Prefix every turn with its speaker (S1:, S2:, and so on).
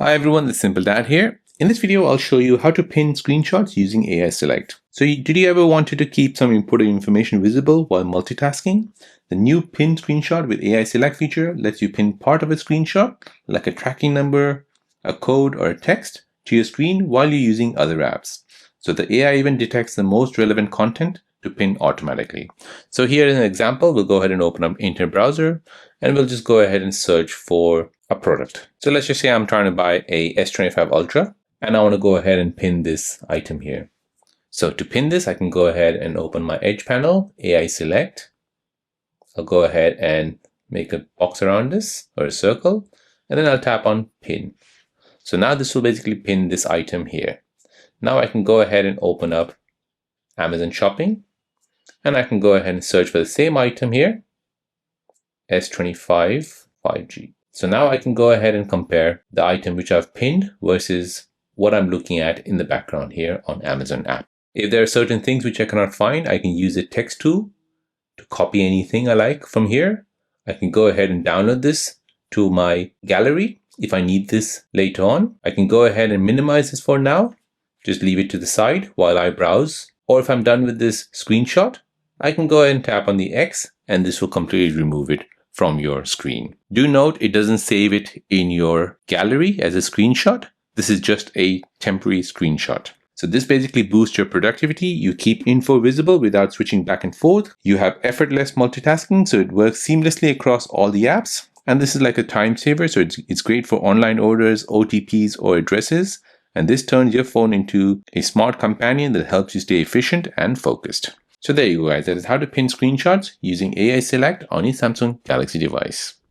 S1: Hi everyone, this is Simple Dad here. In this video, I'll show you how to pin screenshots using AI Select. So did you ever wanted to keep some important information visible while multitasking? The new Pin Screenshot with AI Select feature lets you pin part of a screenshot, like a tracking number, a code, or a text, to your screen while you're using other apps. So the AI even detects the most relevant content to pin automatically. So here is an example. We'll go ahead and open up Internet browser and we'll just go ahead and search for a product. So let's just say I'm trying to buy a S25 Ultra and I want to go ahead and pin this item here. So to pin this, I can go ahead and open my Edge panel, AI Select. I'll go ahead and make a box around this or a circle, and then I'll tap on pin. So now this will basically pin this item here. Now I can go ahead and open up Amazon Shopping, and I can go ahead and search for the same item here, S25 5G. So now I can go ahead and compare the item which I've pinned versus what I'm looking at in the background here on Amazon app. If there are certain things which I cannot find, I can use the text tool to copy anything I like from here. I can go ahead and download this to my gallery. If I need this later on, I can go ahead and minimize this for now. Just leave it to the side while I browse. Or if I'm done with this screenshot, I can go ahead and tap on the X and this will completely remove it from your screen. Do note it doesn't save it in your gallery as a screenshot. This is just a temporary screenshot. So this basically boosts your productivity. You keep info visible without switching back and forth. You have effortless multitasking, so it works seamlessly across all the apps. And this is like a time saver, so it's great for online orders, OTPs, or addresses. And this turns your phone into a smart companion that helps you stay efficient and focused. So there you go guys, that is how to pin screenshots using AI Select on your Samsung Galaxy device.